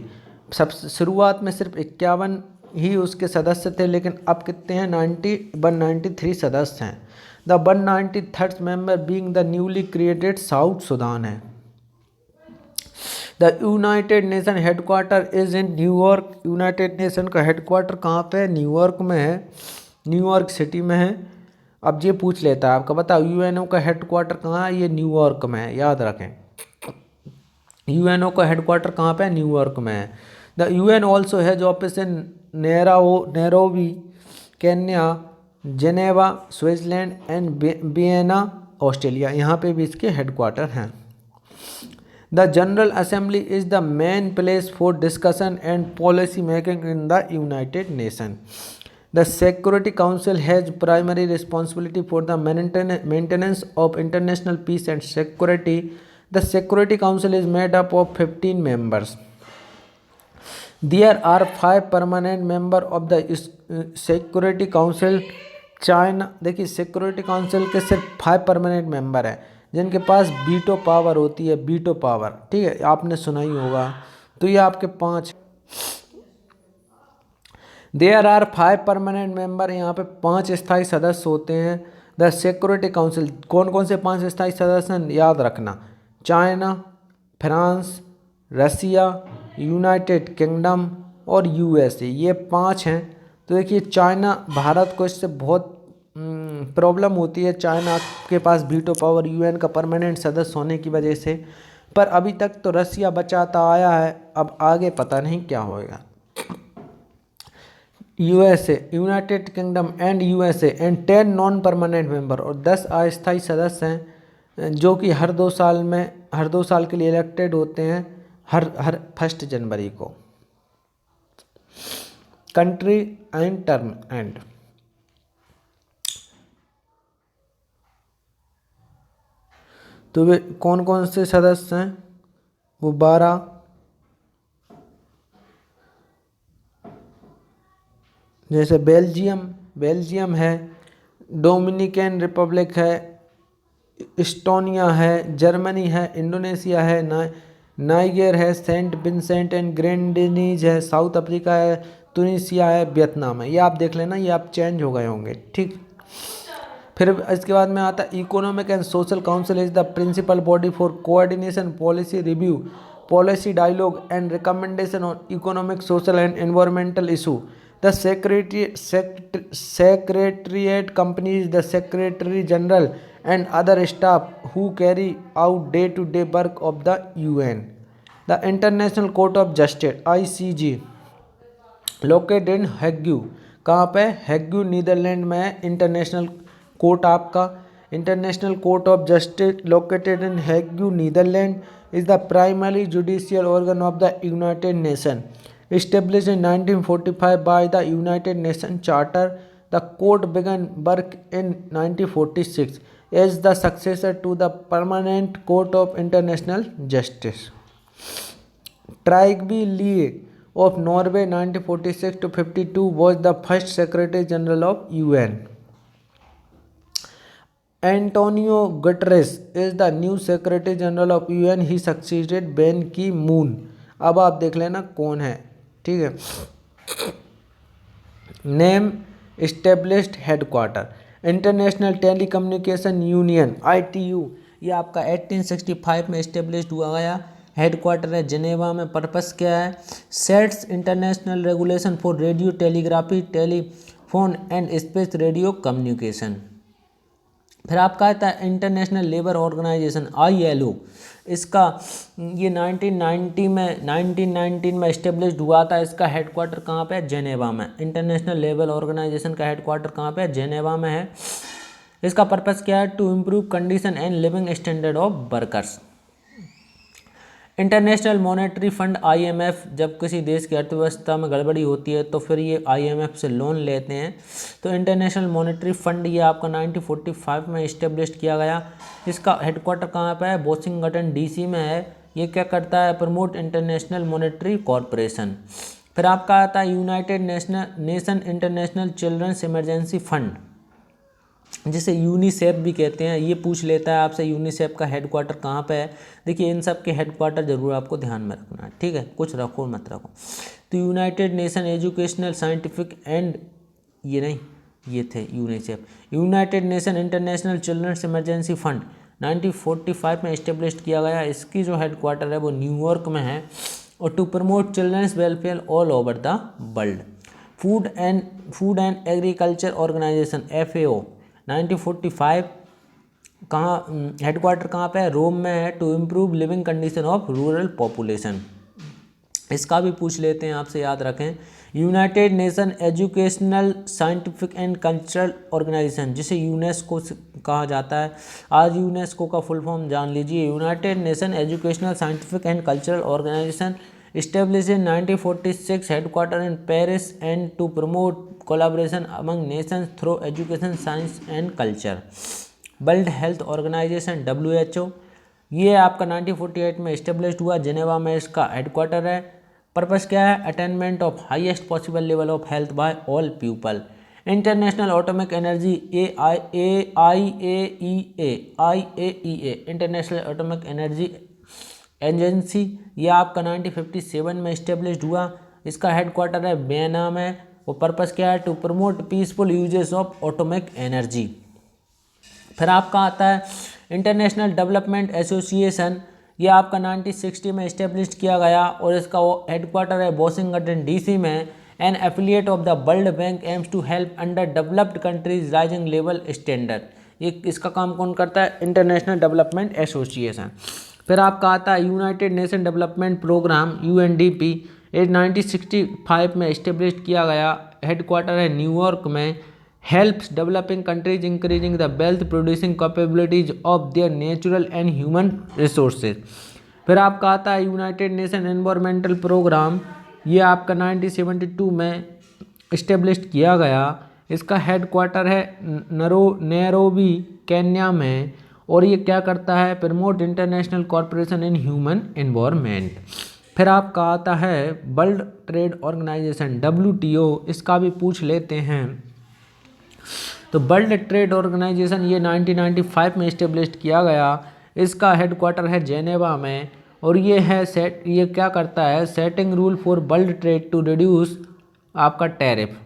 S1: सब शुरुआत में सिर्फ 51 ही उसके सदस्य थे, लेकिन अब कितने हैं? 193 सदस्य हैं. The 193rd member being the newly created South Sudan है. The United Nation headquarter is in New York. United Nation का हेडक्वार्टर कहाँ पे है? न्यूयॉर्क में है. न्यूयॉर्क सिटी में है. अब ये पूछ लेता है आपका, बताओ यूएनओ का हेडक्वार्टर कहाँ है? ये न्यूयॉर्क में है, याद रखें. यूएनओ का हेडक्वार्टर कहाँ पे है? न्यूयॉर्क में है. The UN also has office in Nairobi Kenya, Geneva Switzerland and Vienna Australia. यहाँ पे भी इसके हेडक्वार्टर हैं. The general assembly is the main place for discussion and policy making in the United nation. The Security Council has primary responsibility for the maintenance of international peace and security. The Security Council is made up of 15 members. There are 5 permanent members of the Security Council. China, देखिए security council के सिर्फ 5 permanent member हैं जिनके पास veto power होती है. Veto power, ठीक है, आपने सुना ही होगा. तो ये आपके 5. There are 5 permanent member. यहाँ पे 5 स्थायी सदस्य होते हैं. द सिक्योरिटी काउंसिल, कौन कौन से 5 स्थायी सदस्य हैं? याद रखना, चाइना, फ्रांस, रसिया, यूनाइटेड किंगडम और यूएसए. ये 5 हैं. तो देखिए, चाइना, भारत को इससे बहुत प्रॉब्लम होती है. चाइना के पास वीटो पावर यूएन का परमानेंट सदस्य होने की वजह से. पर अभी तक तो रसिया बचाता आया है, अब आगे पता नहीं क्या होएगा. USA, United kingdom and USA and 10 non permanent member और 10 अस्थायी सदस्य हैं जो कि हर 2 साल के लिए इलेक्टेड होते हैं, हर 1 जनवरी को. Country and term and. तो वे कौन कौन से सदस्य हैं? वो 12. जैसे बेल्जियम है, डोमिनिकन रिपब्लिक है,
S2: इस्टोनिया है, जर्मनी है, इंडोनेशिया है, नाइगर है, सेंट विंसेंट एंड ग्रेनेडिन्स है, साउथ अफ्रीका है, तुनिसिया है, वियतनाम है। ये आप देख लेना, ये आप चेंज हो गए होंगे, ठीक। फिर इसके बाद में आता है economic and social council is the principal body for coordination, policy review, policy dialogue and recommendation on economic, social and environmental issue. The secretariat companies the secretary general and other staff who carry out day-to-day work of the UN. The International Court of Justice (ICJ) located in Hague. कहाँ पे? हैग्यू Netherland में है international court आपका। International court of justice located in Hague Netherland is the primary judicial organ of the United Nation. Established in 1945 by the United Nations Charter, the court began work in 1946 as the successor to the Permanent Court of International Justice. Trygve Lie of Norway 1946 to 52 was the first Secretary General of UN. Antonio Guterres is the new Secretary General of UN. He succeeded Ban Ki-moon. अब आप देख लेना कौन है, ठीक है। Name, established, headquarter, international telecommunication union ITU, ये आपका 1865 में इस्टेब्लिश्ड हुआ गया। हेडक्वार्टर है जिनेवा में। पर्पस क्या है? Sets international regulation for radio telegraphy, telephone and space radio communication. फिर आपका आता है इंटरनेशनल लेबर ऑर्गेनाइजेशन ILO, इसका ये 1919 में इस्टेब्लिश्ड हुआ था। इसका हेडक्वार्टर कहाँ पे है? जेनेवा में। इंटरनेशनल लेबर ऑर्गेनाइजेशन का हेडक्वार्टर कहाँ पे है? जेनेवा में है। इसका पर्पस क्या है? To improve condition and living standard of workers. International monetary fund IMF, जब किसी देश की अर्थव्यवस्था में गड़बड़ी होती है तो फिर ये IMF से लोन लेते हैं। तो इंटरनेशनल मॉनेटरी फंड ये आपका 1945 में इस्टेब्लिश किया गया। इसका हेडक्वार्टर कहाँ पे है? वॉशिंगटन DC में है। ये क्या करता है? Promote international monetary corporation. फिर आपका आता है United Nation international children's emergency fund, जिसे यूनिसेफ भी कहते हैं। ये पूछ लेता है आपसे यूनिसेफ का हेडक्वार्टर कहाँ पे है। देखिए इन सब के हेडक्वार्टर जरूर आपको ध्यान में रखना है, ठीक है, कुछ रखो मत रखो। तो United Nation educational scientific and, ये नहीं, ये थे UNICEF. United Nation international children's emergency fund 1945 में इस्टेब्लिश किया गया। इसकी जो हेडक्वार्टर है वो न्यूयॉर्क में है। और to promote children's welfare all over the world. Food and agriculture organisation FAO 1945 कहाँ हेडक्वार्टर कहाँ पे है? रोम में है। To improve living condition of rural population, इसका भी पूछ लेते हैं आपसे, याद रखें। United Nation educational scientific and cultural organisation, जिसे यूनेस्को कहा जाता है। आज यूनेस्को का फुल फॉर्म जान लीजिए। United Nation educational scientific and cultural organisation established in 1946, headquartered in Paris, and to promote collaboration among nations through education, science and culture. World health organisation WHO, ये आपका 1948 में इस्टेब्लिश हुआ। Geneva में इसका headquarter है। Purpose क्या है? Attainment of highest possible level of health by all people. International atomic energy IAEA international atomic energy agency, ये आपका 1957 में इस्टेब्लिश हुआ। इसका हेडक्वार्टर है वियना में। और पर्पस क्या है? To promote peaceful uses of atomic energy. फिर आपका आता है इंटरनेशनल डेवलपमेंट एसोसिएशन, ये आपका 1960 में इस्टेब्लिश किया गया। और इसका हेडक्वार्टर है वॉशिंगटन DC में। An affiliate of the world bank aims to help underdeveloped countries rising level standard. ये इसका काम कौन करता है? International development association. फिर आपका आता है United Nation development programme UNDP, 1965 में इस्टेब्लिश किया गया। हेडक्वार्टर है न्यूयॉर्क में। Helps developing countries increasing the wealth producing capabilities of their natural and human resources. फिर आपका आता है यूनाइटेड नेशन एनवायरमेंटल प्रोग्राम, ये आपका 1972 में इस्टेब्लिश किया गया। इसका हेडक्वार्टर है नैरोबी केन्या में। और ये क्या करता है? Promote international corporation in human environment. फिर आपका आता है वर्ल्ड ट्रेड ऑर्गेनाइजेशन WTO, इसका भी पूछ लेते हैं। तो वर्ल्ड ट्रेड ऑर्गेनाइजेशन ये 1995 में इस्टेब्लिश किया गया। इसका हेडक्वार्टर है जेनेवा में और ये क्या करता है, setting rule for world trade to reduce आपका टैरिफ,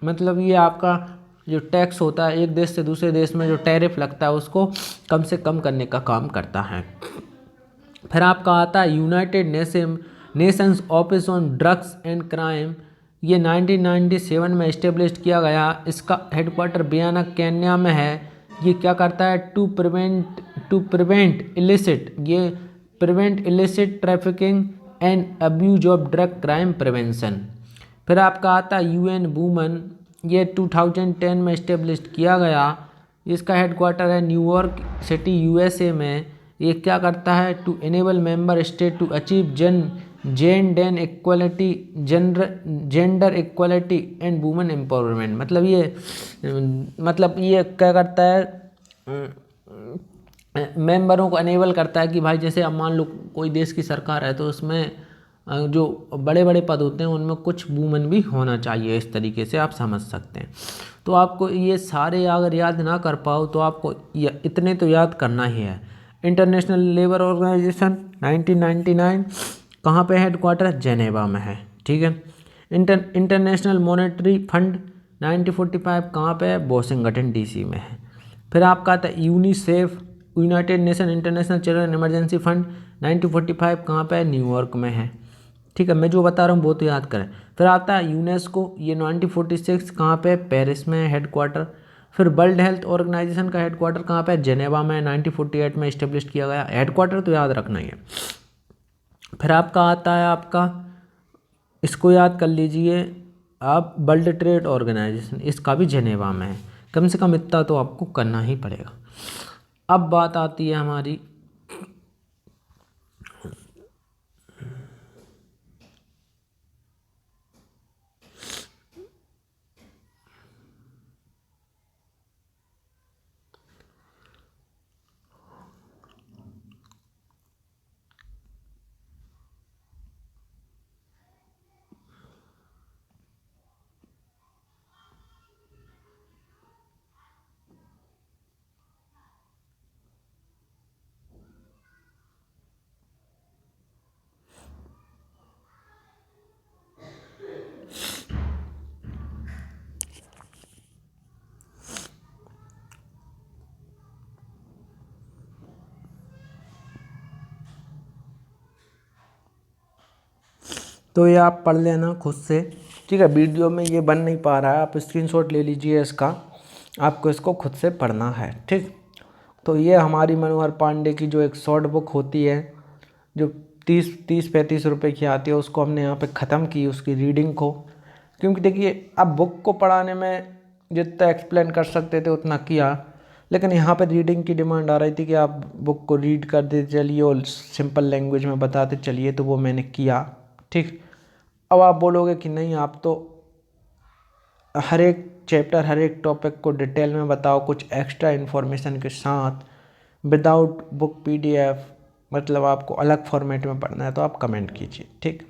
S2: मतलब ये आपका जो टैक्स होता है एक देश से दूसरे देश में जो टैरिफ लगता है उसको कम से कम करने का काम करता है। फिर आपका आता है United Nations office on drugs and crime, ये 1997 में इस्टेब्लिश किया गया। इसका हेडक्वार्टर बियाना केन्या में है। ये क्या करता है, to prevent illicit trafficking and abuse of drug crime prevention. फिर आपका आता है यूएन वुमेन, ये 2010 में इस्टेब्लिश किया गया। इसका हेडक्वार्टर है न्यूयॉर्क सिटी यूएसए में। ये क्या करता है, to enable member state to achieve gender equality and women empowerment. मतलब ये क्या करता है, मेंबरों को अनेबल करता है कि भाई जैसे अब मान लो कोई देश की सरकार है तो उसमें जो बड़े बड़े पद होते हैं उनमें कुछ वुमेन भी होना चाहिए, इस तरीके से आप समझ सकते हैं। तो आपको ये सारे अगर याद ना कर पाओ तो आपको इतने तो याद करना ही है। इंटरनेशनल लेबर ऑर्गेनाइजेशन 1999 कहाँ पे हेडक्वार्टर, जेनेवा में है, ठीक है। इंटरनेशनल मॉनेटरी फंड 1945 कहाँ पे है, वाशिंगटन डीसी में है। फिर आपका आता है UNICEF, United Nation international children emergency fund 1945 कहाँ पे है, न्यूयॉर्क में है, ठीक है। मैं जो बता रहा हूँ वो तो याद करें। फिर आता है यूनेस्को, ये 1946 कहाँ पे, पेरिस में हेडक्वार्टर। फिर वर्ल्ड हेल्थ ऑर्गेनाइजेशन का हेडक्वार्टर कहाँ पे, जेनेवा में, 1948 में इस्टेब्लिश किया गया। हेडक्वार्टर तो याद रखना ही है। फिर आपका आता है इसको याद कर लीजिए आप, वर्ल्ड ट्रेड ऑर्गेनाइजेशन, इसका भी जेनेवा में है। कम से कम इतना तो आपको करना ही पड़ेगा। अब बात आती है हमारी तो ये आप पढ़ लेना खुद से, ठीक है। वीडियो में ये बन नहीं पा रहा है, आप स्क्रीनशॉट ले लीजिए इसका, आपको इसको खुद से पढ़ना है, ठीक। तो ये हमारी मनोहर पांडे की जो एक शॉर्ट बुक होती है जो 30-35 रुपए की आती है, उसको हमने यहाँ पे ख़त्म की उसकी रीडिंग को, क्योंकि देखिए अब बुक को पढ़ाने में जितना एक्सप्लेन कर सकते थे उतना किया, लेकिन यहाँ पे रीडिंग की डिमांड आ रही थी कि आप बुक को रीड करते चलिए और सिंपल लैंग्वेज में बताते चलिए, तो वो मैंने किया, ठीक। अब आप बोलोगे कि नहीं आप तो हर एक चैप्टर हर एक टॉपिक को डिटेल में बताओ कुछ एक्स्ट्रा इन्फॉर्मेशन के साथ, विदाउट बुक PDF, मतलब आपको अलग फॉर्मेट में पढ़ना है, तो आप कमेंट कीजिए, ठीक।